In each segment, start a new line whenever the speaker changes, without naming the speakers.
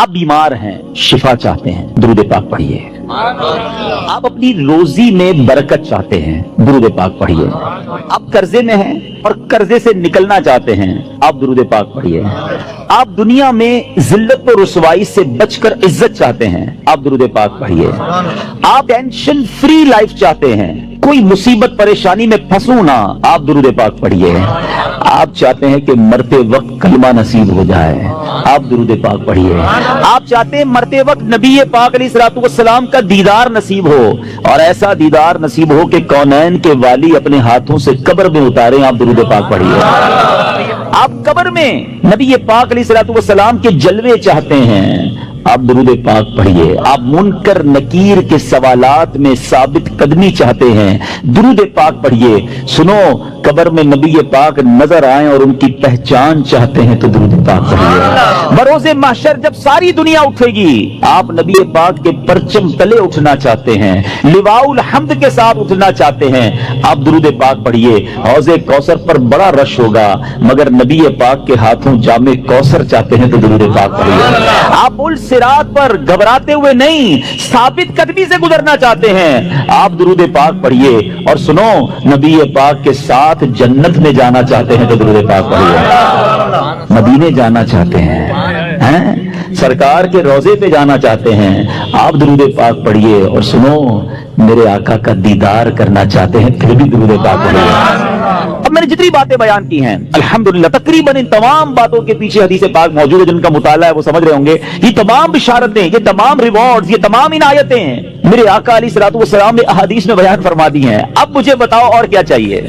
آپ بیمار ہیں، شفا چاہتے ہیں، درود پاک پڑھیے۔ آپ اپنی روزی میں برکت چاہتے ہیں، درود پاک پڑھیے۔ آپ قرضے میں ہیں اور قرضے سے نکلنا چاہتے ہیں، آپ درود پاک پڑھیے۔ آپ دنیا میں ذلت و رسوائی سے بچ کر عزت چاہتے ہیں، آپ درود پاک پڑھیے۔ آپ ٹینشن فری لائف چاہتے ہیں، کوئی مصیبت پریشانی میں پھنسوں نہ، آپ درود پاک پڑھیے۔ آپ چاہتے ہیں کہ مرتے وقت کلمہ نصیب ہو جائے، آپ درود پاک پڑھیے۔ آپ چاہتے ہیں مرتے وقت نبی پاک علیہ الصلوۃ والسلام کا دیدار نصیب ہو، اور ایسا دیدار نصیب ہو کہ کونین کے والی اپنے ہاتھوں سے قبر میں اتاریں، آپ درود پاک پڑھیے۔ آپ قبر میں نبی پاک علیہ الصلوۃ والسلام کے جلوے چاہتے ہیں، آپ درود پاک پڑھیے۔ آپ منکر نکیر کے سوالات میں ثابت قدمی چاہتے ہیں، درود پاک پڑھیے۔ سنو، قبر میں نبی پاک نظر آئیں اور ان کی پہچان چاہتے ہیں تو درود پاک پڑھیے۔ بروز محشر جب ساری دنیا اٹھے گی، آپ نبی پاک کے پرچم تلے اٹھنا چاہتے ہیں، لواء الحمد کے ساتھ اٹھنا چاہتے ہیں، آپ درود پاک پڑھیے۔ حوض کوثر پر بڑا رش ہوگا، مگر نبی پاک کے ہاتھوں جام کوثر چاہتے ہیں تو درود پاک پڑھیے۔ آپ صراط پر گھبراتے ہوئے نہیں، ثابت قدمی سے گزرنا چاہتے ہیں، آپ درود پاک پڑھیے۔ اور سنو، نبی پاک کے ساتھ جنت میں جانا چاہتے ہیں تو درود پاک پڑھیے۔ مدینے جانا چاہتے ہیں، سرکار کے روضے پہ جانا چاہتے ہیں، آپ درود پاک پڑھیے۔ اور سنو، میرے آقا کا دیدار کرنا چاہتے ہیں، پھر بھی درود پاک پڑھیے۔ اب میں نے جتنی باتیں بیان کی ہیں الحمدللہ، تقریباً ان تمام باتوں کے پیچھے حدیث پاک موجود ہے، جن کا مطالعہ ہے وہ سمجھ رہے ہوں گے۔ یہ تمام بشارتیں، یہ تمام ریوارڈز، یہ تمام عنایتیں میرے آقا علیہ الصلوۃ والسلام نے احادیث میں بیان فرما دی ہیں۔ اب مجھے بتاؤ اور کیا چاہیے؟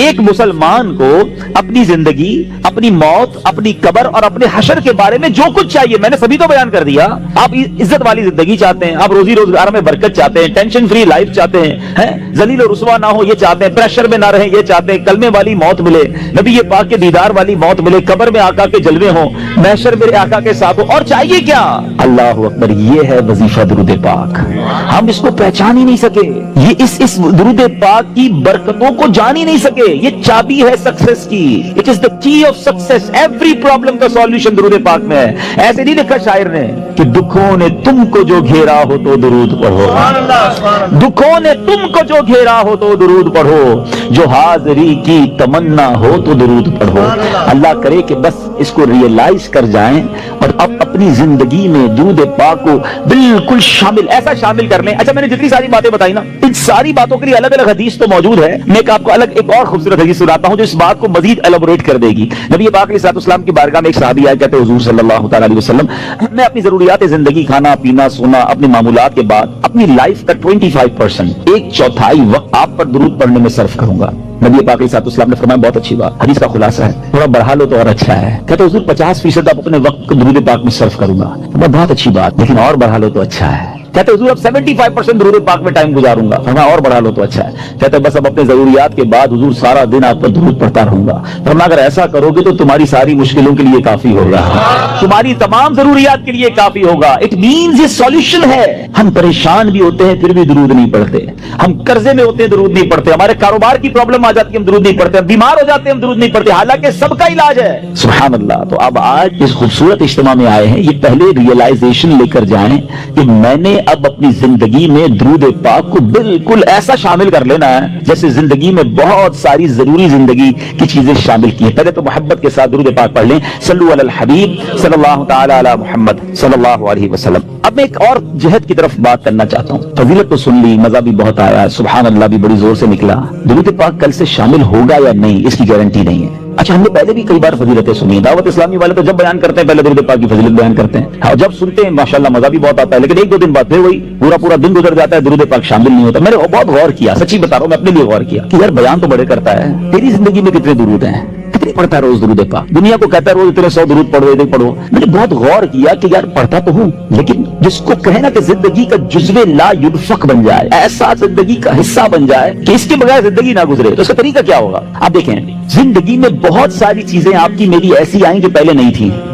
ایک مسلمان کو اپنی زندگی، اپنی موت، اپنی قبر اور اپنے حشر کے بارے میں جو کچھ چاہیے میں نے سبھی تو بیان کر دیا۔ آپ عزت والی زندگی چاہتے ہیں، آپ روزی روزگار میں برکت چاہتے ہیں، ٹینشن فری لائف چاہتے ہیں، ذلیل و رسوا نہ ہو یہ چاہتے ہیں، پریشر میں نہ رہیں یہ چاہتے ہیں، کلمے والی موت ملے، نبی پاک کے دیدار والی موت ملے، قبر میں آقا کے جلوے ہوں، محشر میرے آقا کے ساتھ ہو، اور چاہیے کیا؟ اللہ اکبر، یہ ہے وظیفہ درود پاک۔ ہم اس کو پہچان ہی نہیں سکے، یہ اس درود پاک کی برکتوں کو جان ہی نہیں سکے۔ یہ چابی ہے سکسیس کی، اٹ از دا کی آف سکسیس۔ ایوری پرابلم کا سولوشن درود پاک میں ہے۔ ایسے نہیں لکھا شاعر نے کہ دکھوں نے تم کو جو گھیرا ہو تو درود پڑھو، دکھوں نے تم کو جو گھیرا ہو تو درود پڑھو، جو حاضری کی تمنا ہو تو درود پڑھو۔ اللہ کرے کہ بس اس کو ریئلائز کر جائیں اور اب اپنی زندگی میں درود پاک کو بالکل شامل، ایسا شامل کر لیں۔ اچھا، میں نے جتنی ساری باتیں بتائی نا، ان ساری باتوں کے لیے الگ الگ حدیث تو موجود ہے، میں آپ کو الگ ایک اور خوبصورت حدیث سناتا ہوں جو اس بات کو مزید ایلابوریٹ کر دے گی۔ نبی پاک علیہ الصلوۃ والسلام کی بارگاہ میں ایک صحابی آئے، کہتے حضور صلی اللہ تعالی علیہ وسلم، میں اپنی ضروریات زندگی، کھانا پینا سونا، اپنے معمولات کے بعد اپنی لائف کا 25%، ایک چوتھائی وقت آپ پر درود پڑھنے میں صرف کروں گا۔ نبی پاک علیہ الصلوۃ والسلام نے فرمایا بہت اچھی بات، حدیث کا خلاصہ ہے، تھوڑا بڑھا لو تو اور اچھا ہے۔ کہتے حضور 50% آپ اپنے وقت کو درود پاک میں صرف کروں گا۔ بہت اچھی بات، لیکن اور بڑھا لو تو اچھا ہے۔ کہتے حضور اب 75% درود پاک میں ٹائم گزاروں گا۔ فرمایا اور بڑھا لو تو اچھا ہے۔ کہتے بس اب اپنے ضروریات کے بعد حضور سارا دن آپ پر درود پڑھتا رہوں گا۔ فرمایا اگر ایسا کرو گے تو تمہاری ساری مشکلوں کے لیے کافی ہوگا، تمہاری تمام ضروریات کے لیے کافی ہوگا۔ اٹ مینز یہ سولوشن ہے۔ ہم پریشان بھی ہوتے ہیں پھر بھی درود نہیں پڑھتے، ہم قرضے میں ہوتے ہیں درود نہیں پڑھتے، ہمارے کاروبار کی پرابلم آ جاتی ہے ہم درود نہیں پڑھتے، ہم بیمار ہو جاتے ہیں ہم درود نہیں پڑھتے، حالانکہ سب کا علاج ہے۔ سبحان اللہ۔ تو اب آج اس خوبصورت اجتماع میں آئے ہیں، یہ پہلے ریئلائزیشن لے کر جائیں کہ میں نے اب اپنی زندگی میں درود پاک کو بالکل ایسا شامل کر لینا ہے جیسے زندگی میں بہت ساری ضروری زندگی کی چیزیں شامل کی ہیں۔ پہلے تو محبت کے ساتھ درود پاک پڑھ لیں، صلو علی الحبیب صلی اللہ تعالی علی محمد صلی اللہ علیہ وسلم۔ اب میں ایک اور جہت کی طرف بات کرنا چاہتا ہوں۔ فضیلت تو سن لی، مزہ بھی بہت آیا، سبحان اللہ بھی بڑی زور سے نکلا، درود پاک کل سے شامل ہوگا یا نہیں اس کی گارنٹی نہیں ہے۔ اچھا، ہم نے پہلے بھی کئی بار فضیلتیں سنی ہیں، دعوت اسلامی والے تو جب بیان کرتے ہیں پہلے درود پاک کی فضیلت بیان کرتے ہیں، ہاں جب سنتے ہیں ماشاءاللہ مزہ بھی بہت آتا ہے، لیکن ایک دو دن بعد پھر وہی پورا دن گزر جاتا ہے، درود پاک شامل نہیں ہوتا۔ میں نے بہت غور کیا، سچی بتا رہا ہوں، میں اپنے لیے غور کیا کہ یار بیان تو بڑے کرتا ہے، تیری زندگی میں کتنے درود ہیں، کتنے پڑھتا ہے روز درود پاک؟ دنیا کو کہتا ہے روز اتنے 100 درود پڑھو، اتنے پڑھو۔ میں نے بہت غور کیا کہ یار پڑھتا تو ہوں، لیکن جس کو کہے نا کہ زندگی کا جزو لا ينفق بن جائے، ایسا زندگی کا حصہ بن جائے کہ اس کے بغیر زندگی نہ گزرے، تو اس کا طریقہ کیا ہوگا؟ آپ دیکھیں، زندگی میں بہت ساری چیزیں آپ کی میری ایسی آئیں جو پہلے نہیں تھیں،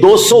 200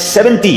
70।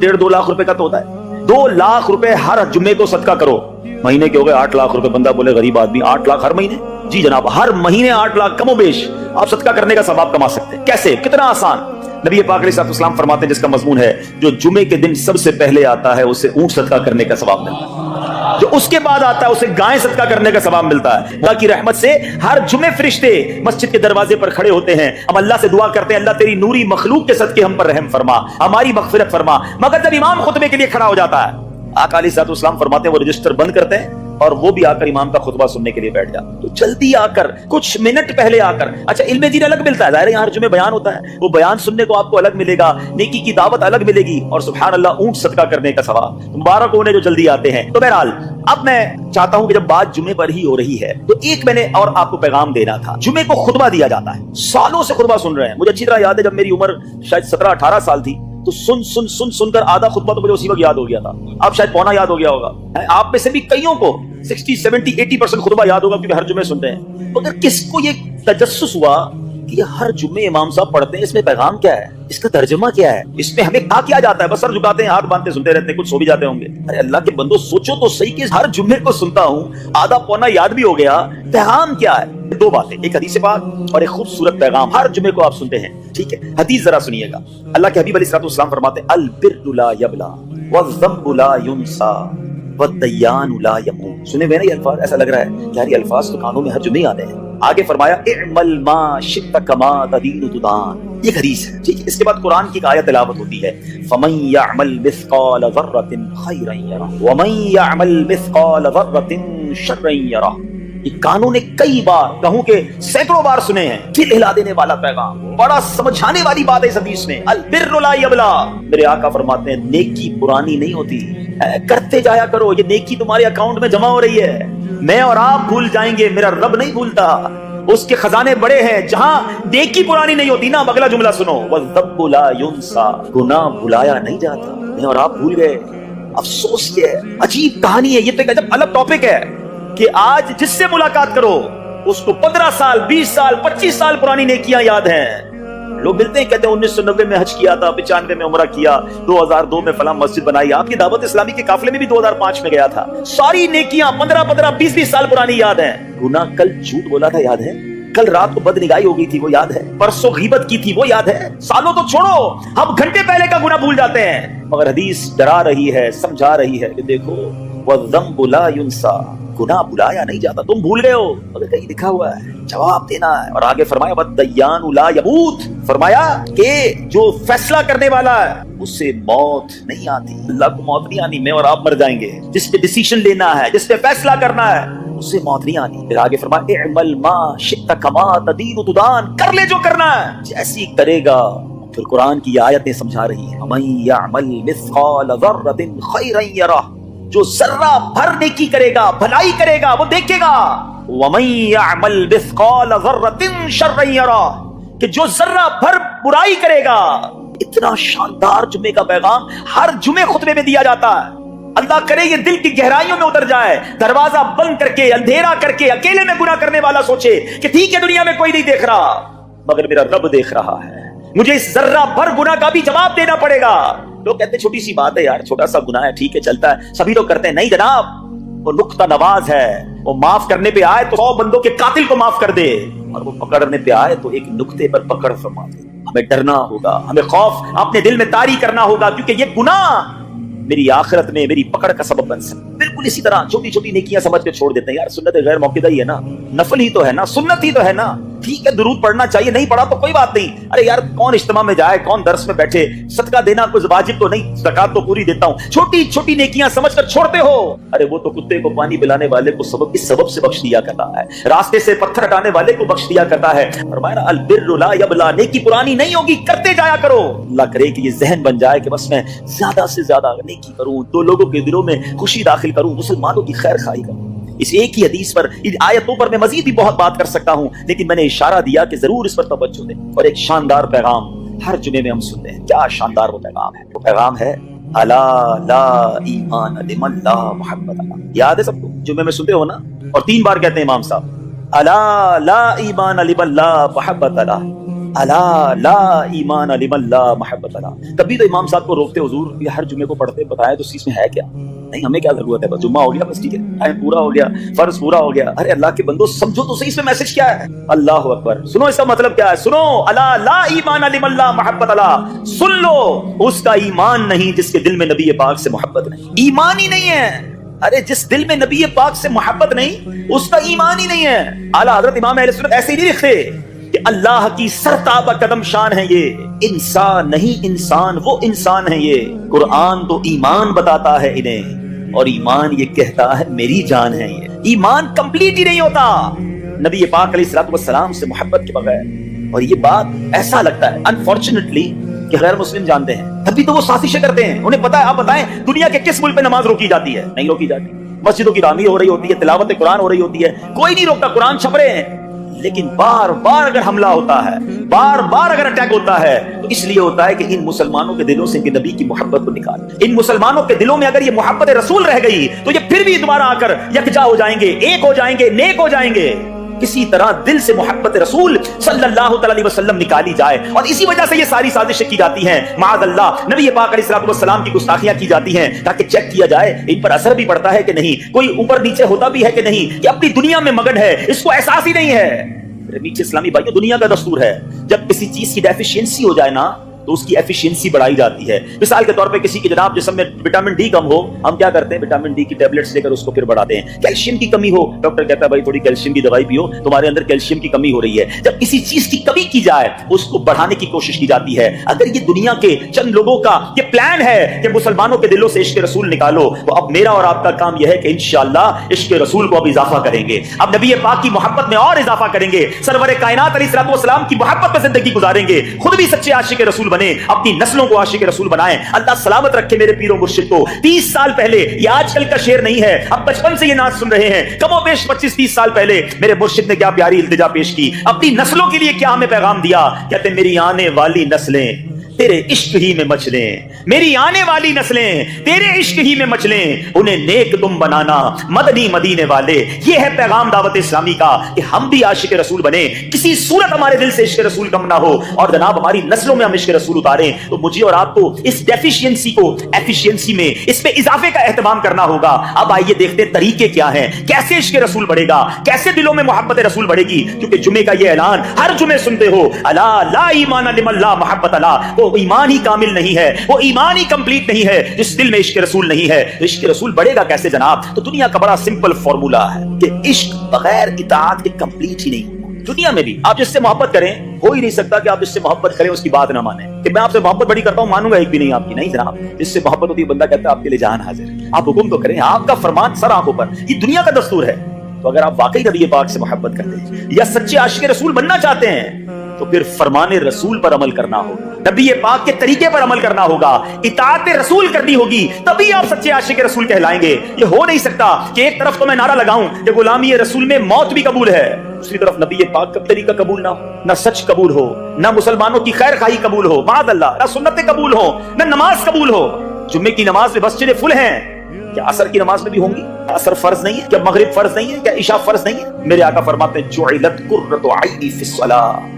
1.5-2 لاکھ روپے کا تو ہوتا ہے. 2 لاکھ روپے ہر جمعے کو صدقہ کرو. مہینے کے ہو گئے 8 لاکھ روپے. بندہ بولے غریب آدمی 8 لاکھ ہر مہینے؟ جی جناب، ہر مہینے 8 لاکھ کم و بیش آپ صدقہ کرنے کا ثواب کما سکتے ہیں. کیسے؟ کتنا آسان. نبی پاک علیہ الصلوۃ والسلام فرماتے ہیں، جس کا مضمون ہے جو جمعے کے دن سب سے پہلے آتا ہے اسے اونٹ صدقہ کرنے کا ثواب ملتا ہے، جو اس کے بعد آتا ہے اسے گائے صدقہ کرنے کا ثواب ملتا ہے. اللہ کی رحمت سے ہر جمعے فرشتے مسجد کے دروازے پر کھڑے ہوتے ہیں. ہم اللہ سے دعا کرتے ہیں اللہ تیری نوری مخلوق کے صدقے ہم پر رحم فرما، ہماری مغفرت فرما. مگر جب امام خطبے کے لیے کھڑا ہو جاتا ہے، آقا علیہ الصلوۃ والسلام فرماتے ہیں وہ رجسٹر بند کرتے ہیں اور وہ بھی آ کر امام کا خطبہ سننے کے لیے بیٹھ جا. تو جلدی آ کر، کچھ منٹ پہلے آ کر. اچھا، علم دین الگ ملتا ہے، ظاہر ہے یہاں ہر جمعے بیان ہوتا ہے، وہ بیان سننے کو آپ کو الگ ملے گا، نیکی کی دعوت الگ ملے گی، اور سبحان اللہ اونٹ صدقہ کرنے کا ثواب. مبارک ہونے جو جلدی آتے ہیں. تو بہرحال اب میں چاہتا ہوں کہ جب بات جمعے پر ہی ہو رہی ہے تو ایک میں نے اور آپ کو پیغام دینا تھا. جمعے کو خطبہ دیا جاتا ہے، سالوں سے خطبہ سن رہے ہیں. مجھے اچھی طرح یاد ہے جب میری عمر شاید 17-18 سال تھی تو سن کر آدھا خطبہ تو مجھے اسی وقت یاد ہو گیا تھا. اب شاید پونا یاد ہو گیا ہوگا. آپ میں سے بھی کئیوں کو 60-70-80% خطبہ یاد ہوگا کیونکہ ہر جمعے سنتے ہیں. مگر کس کو یہ تجسس ہوا کہ یہ ہر جمعے امام صاحب پڑھتے ہیں، اس میں پیغام کیا ہے، اس کا ترجمہ کیا ہے، اس میں ہمیں کیا جاتا ہے؟ بس سر جھکاتے ہیں، ہاتھ باندھتے سنتے رہتے ہیں، کچھ سو بھی جاتے ہوں گے. ارے اللہ کے بندو سوچو تو صحیح کہ ہر جمعے کو سنتا ہوں، آدھا پونا یاد بھی ہو گیا، پیغام کیا ہے؟ 2 باتیں، ایک حدیث پاک اور ایک خوبصورت پیغام. ہر جمعے کو آپ سنتے ہیں، ٹھیک ہے؟ حدیث ذرا سنیے گا. اللہ کے حبیب علیہ الصلوۃ والسلام فرماتے ہیں البر لا یبلا والذنب لا ینسا والدیان لا یموت. سنے ہوئے نا یہ الفاظ؟ ایسا لگ رہا ہے کہ یار یہ الفاظ تو کانوں میں ہر جمعے آتے ہیں. آگے فرمایا اعمل ما شئت کما تدین تدان. یہ حدیث ہے، ٹھیک ہے؟ اس کے بعد قرآن کی ایک آیت تلاوت ہوتی ہے فمن یعمل مثقال ذرۃ خیرا یرہ ومن یعمل مثقال ذرۃ شرا یرہ. یہ کانوں نے کئی بار، کہوں کہ سینکڑوں بار سنے ہیں. دل ہلا دینے والا پیغام، بڑا سمجھانے والی بات ہے اس حدیث میں. البر لا یبلا. میرے آقا فرماتے ہیں نیکی پرانی نہیں ہوتی، کرتے جایا کرو. یہ نیکی تمہارے اکاؤنٹ میں جمع ہو رہی ہے. میں اور آپ بھول جائیں گے، میرا رب نہیں بھولتا. اس کے خزانے بڑے ہیں. جہاں نیکی پرانی نہیں ہوتی نا، اگلا جملہ سنو والذنب لا ینسا. گناہ بھلایا نہیں جاتا. میں اور آپ بھول گئے. افسوس یہ ہے، عجیب کہانی ہے. یہ تو ایک الگ ٹاپک ہے کہ آج جس سے ملاقات کرو اس کو 15 سال 20 سال 25 سال پرانی نیکیاں یاد ہیں. لوگ ملتے ہیں کہتے ہیں 1990 میں حج کیا تھا، 95 میں عمرہ کیا، 2002 میں فلاں مسجد بنائی. آپ کی دعوت اسلامی کے قافلے میں بھی 2005 میں گیا تھا. ساری نیکیاں 15 20 سال پرانی یاد ہیں. گناہ کل جھوٹ بولا تھا یاد ہے، کل رات کو بد نگاہی ہو گئی تھی وہ یاد ہے، پرسوں غیبت کی تھی وہ یاد ہے. سالوں تو چھوڑو، ہم گھنٹے پہلے کا گناہ بھول جاتے ہیں. مگر حدیث ڈرا رہی ہے، سمجھا رہی ہے کہ دیکھو والذنب لا ینسا. گناہ بلایا نہیں جاتا. تم بھول گئے ہو مگر کہیں لکھا ہوا ہے، جواب دینا ہے. اور آگے فرمایا والدیان لا یموت. فرمایا کہ جو فیصلہ کرنے والا ہے اس سے موت نہیں آتی. اللہ کو موت نہیں آنی. میں اور آپ مر جائیں گے. جس پہ ڈیسیژن لینا ہے، جس پہ فیصلہ کرنا ہے، اس سے موت نہیں آنی. پھر آگے فرمایا اعمل ما شئت کما تدین تدان. کر لے جو کرنا ہے، جیسی کرے گا. پھر قرآن کی آیتیں سمجھا رہی ہیں من یعمل مثقال ذرۃ خیرا یرہ. جو ذرہ بھر نیکی کرے گا، بھلائی کرے گا، وہ دیکھے گا. ومن یعمل مثقال ذرۃ شرا یرہ. کہ جو ذرہ بھر برائی کرے گا. اتنا شاندار جمعے کا پیغام ہر جمعے خطبے میں دیا جاتا ہے. اللہ کرے یہ دل کی گہرائیوں میں اتر جائے. دروازہ بند کر کے، اندھیرا کر کے، اکیلے میں گناہ کرنے والا سوچے کہ ٹھیک ہے دنیا میں کوئی نہیں دیکھ رہا مگر میرا رب دیکھ رہا ہے. مجھے اس ذرہ بھر گناہ کا بھی جواب دینا پڑے گا. لوگ کہتے ہیں چھوٹی سی بات ہے یار، چھوٹا سا گناہ ہے، ٹھیک ہے چلتا ہے، سبھی تو کرتے ہیں. نہیں جناب، وہ نقطہ نواز ہے. وہ معاف کرنے پہ آئے تو 100 بندوں کے قاتل کو معاف کر دے، اور وہ پکڑنے پہ آئے تو ایک نقطے پر پکڑ فرما دے. ہمیں ڈرنا ہوگا، ہمیں خوف اپنے دل میں طاری کرنا ہوگا، کیونکہ یہ گناہ میری آخرت میں میری پکڑ کا سبب بن سکتا. بالکل اسی طرح چھوٹی چھوٹی نیکیاں سمجھ کے چھوڑ دیتے ہیں. یار سنت غیر موقعہ ہی ہے نا، نفل ہی تو ہے نا، سنت ہی تو ہے نا، ٹھیک ہے درود پڑھنا چاہیے، نہیں پڑھا تو کوئی بات نہیں. ارے یار کون اجتماع میں جائے، کون درس میں بیٹھے، صدقہ دینا کوئی واجب تو نہیں، زکات تو پوری دیتا ہوں. چھوٹی چھوٹی نیکیاں سمجھ کر چھوڑتے ہو. ارے وہ تو کتے کو پانی پلانے والے کو اس سبب سے بخش دیا کرتا ہے، راستے سے پتھر ہٹانے والے کو بخش دیا کرتا ہے. فرمایا البر لا یبلا. نیکی پرانی نہیں ہوگی، کرتے جایا کرو. اللہ کرے کہ یہ ذہن بن جائے کہ بس میں زیادہ سے زیادہ نیکی کروں، تو لوگوں کے دلوں میں خوشی داخل کروں، مسلمانوں کی خیر خواہی کروں. اس ایک ہی حدیث پر، ان آیتوں پر میں مزید بھی بہت بات کر سکتا ہوں، لیکن میں نے اشارہ دیا کہ ضرور اس پر توجہ دیں. اور ایک شاندار پیغام ہر جمعے میں ہم سنتے ہیں. کیا شاندار وہ پیغام ہے؟ وہ پیغام ہے الا لا ایمان لمن لا محبت له. یاد ہے سب کو؟ جمعے میں سنتے ہو نا؟ اور 3 بار کہتے ہیں امام صاحب الا لا ایمان لمن لا محبت له. الا لا ایمان لمن لا محبت لا. تبھی تو امام صاحب کو روکتے حضور یہ ہر جمعے کو پڑھتے بتائیں تو اس چیز میں ہے کیا؟ نہیں ہمیں کیا ضرورت ہے، بس جمعہ ہو گیا بس ٹھیک ہے، ٹائم پورا ہو گیا، فرض پورا ہو گیا. ارے اللہ کے بندو سمجھو تو صحیح اس میں میسج کیا ہے. اللہ اکبر. سنو اس کا مطلب کیا ہے، سنو. الا لا ایمان لمن لا محبت لا. سن لو اس کا ایمان نہیں جس کے دل میں نبی پاک سے محبت نہیں. ایمان ہی نہیں ہے. ارے جس دل میں نبی پاک سے محبت نہیں اس کا ایمان ہی نہیں ہے. اعلیٰ حضرت امام اہل سنت ایسے ہی نہیں لکھتے کہ اللہ کی سرتابہ قدم شان ہے یہ انسان نہیں، انسان وہ انسان ہے یہ. قرآن تو ایمان بتاتا ہے انہیں، اور ایمان یہ کہتا ہے میری جان ہے یہ. ایمان کمپلیٹ ہی نہیں ہوتا نبی پاک علیہ الصلوۃ والسلام سے محبت کے بغیر. اور یہ بات ایسا لگتا ہے انفارچونیٹلی کہ غیر مسلم جانتے ہیں، تبھی تو وہ سازشیں کرتے ہیں. انہیں پتا ہے، آپ بتائیں دنیا کے کس ملک پہ نماز روکی جاتی ہے؟ نہیں روکی جاتی. مسجدوں کی تعمیر ہو رہی ہوتی ہے، تلاوت قرآن ہو رہی ہوتی ہے، کوئی نہیں روکتا، قرآن چھپ رہے ہیں. لیکن بار بار اگر حملہ ہوتا ہے، بار بار اگر اٹیک ہوتا ہے تو اس لیے ہوتا ہے کہ ان مسلمانوں کے دلوں سے نبی کی محبت کو نکال. ان مسلمانوں کے دلوں میں اگر یہ محبت رسول رہ گئی تو یہ پھر بھی دوبارہ آ کر یکجا ہو جائیں گے، ایک ہو جائیں گے، نیک ہو جائیں گے. کسی طرح دل سے محبت رسول صلی اللہ تعالی وسلم نکالی جائے، اور اسی وجہ سے یہ ساری سازشیں کی جاتی ہیں. معاذ اللہ نبی پاک علیہ الصلوۃ والسلام کی گستاخیاں کی جاتی ہیں تاکہ چیک کیا جائے ان پر اثر بھی پڑتا ہے کہ نہیں، کوئی اوپر نیچے ہوتا بھی ہے کہ نہیں، کہ اپنی دنیا میں مگن ہے، اس کو احساس ہی نہیں ہے. میٹھے اسلامی بھائیوں، دنیا کا دستور ہے جب کسی چیز کی ڈیفیشینسی ہو جائے نا تو اس کی ایفیشینسی بڑھائی جاتی ہے. مثال کے طور پہ کسی کی جناب جسم میں وٹامن ڈی کم ہو، ہم کیا کرتے ہیں، وٹامن ڈی کی ٹیبلٹس لے کر اس کو پھر بڑھاتے ہیں. کیلشیم کی کمی ہو، ڈاکٹر کہتا ہے بھائی تھوڑی کیلشیم کی دوائی پیو، تمہارے اندر کیلشیم کی کمی ہو رہی ہے. جب کسی چیز کی کمی کی جائے اس کو بڑھانے کی کوشش کی جاتی ہے. اگر یہ دنیا کے چند لوگوں کا یہ پلان ہے کہ مسلمانوں کے دلوں سے عشق رسول نکالو، تو اب میرا اور آپ کا کام یہ ہے کہ انشاءاللہ عشق رسول کو اب اضافہ کریں گے، اب نبی پاک کی محبت میں اور اضافہ کریں گے، سرور کائنات علیہ الصلوۃ والسلام کی محبت میں زندگی گزاریں گے، خود بھی سچے عاشق رسول بنے، اپنی نسلوں کو عاشق رسول بنائیں. اللہ سلامت رکھے میرے پیروں مرشد کو. 30 سال پہلے، یہ آج کل کا شعر نہیں ہے، اب بچپن سے یہ ناز سن رہے ہیں، کم و بیش 25-30 سال پہلے میرے مرشد نے کیا پیاری التجا پیش کی، اپنی نسلوں کے لیے کیا ہمیں پیغام دیا. کہتے میری آنے والی نسلیں تیرے عشق ہی میں مچلیں، میری آنے والی نسلیں تیرے عشق ہی میں مچلیں، انہیں نیک تم بنانا مدنی مدینے والے. یہ ہے پیغام دعوت اسلامی کا کہ ہم بھی عاشق رسول بنے، کسی صورت ہمارے دل سے عشق رسول کم نہ ہو، اور جناب ہماری نسلوں میں ہم عشق رسول اتاریں. تو مجھے اور آپ کو اس ڈیفیشینسی کو ایفیشینسی میں اس پہ اضافے کا اہتمام کرنا ہوگا. اب آئیے دیکھتے ہیں طریقے کیا ہیں، کیسے عشق رسول بڑھے گا، کیسے دلوں میں محبت رسول بڑھے گی. کیونکہ جمعے کا یہ اعلان ہر جمعے سنتے ہو، الا لا ایمان لمن لا محبت لا. وہ ایمان ہی کامل نہیں ہے، وہ ایمان ہی کمپلیٹ نہیں ہے جس دل میں عشق رسول نہیں ہے. تو عشق رسول بڑھے گا کیسے جناب؟ تو دنیا کا بڑا سمپل فارمولا ہے کہ عشق بغیر اطاعت کے کمپلیٹ ہی نہیں. دنیا میں بھی آپ جس سے محبت کریں، ہو ہی نہیں سکتا کہ آپ جس سے محبت کریں اس کی بات نہ مانیں. کہ میں آپ سے محبت بڑی کرتا ہوں، مانوں گا ایک بھی نہیں آپ کی. نہیں جناب، جس سے محبت ہوتی ہے بندہ کہتا ہے آپ کے لیے جان حاضر. آپ حکم تو کریں، آپ کا فرمان سر آنکھوں پر. یہ دنیا کا دستور ہے. تو اگر آپ واقعی نبی پاک سے محبت کرتے ہیں یا سچے عاشق رسول بننا چاہتے ہیں تو پھر فرمان رسول پر عمل کرنا ہوگا، نبی پاک کے طریقے پر عمل کرنا ہوگا، اطاعت رسول کرنی ہوگی، تبھی آپ سچے عاشق رسول کہلائیں گے. یہ ہو نہیں سکتا کہ ایک طرف تو میں نعرہ لگاؤں کہ غلامی رسول میں موت بھی قبول ہے، دوسری طرف نبی پاک کا طریقہ قبول نہ ہو، نہ سچ قبول ہو، نہ مسلمانوں کی خیر خواہی قبول ہو، معاذ اللہ، نہ سنتیں قبول ہو، نہ نماز قبول ہو. جمعے کی نماز میں مسجدیں فل ہیں، کیا عصر کی نماز میں بھی ہوں گی؟ عصر فرض نہیں ہے کیا؟ مغرب فرض نہیں ہے کیا؟ عشاء فرض نہیں ہے؟ میرے آقا فرماتے ہیں جعلت قرۃ عینی فی الصلاۃ.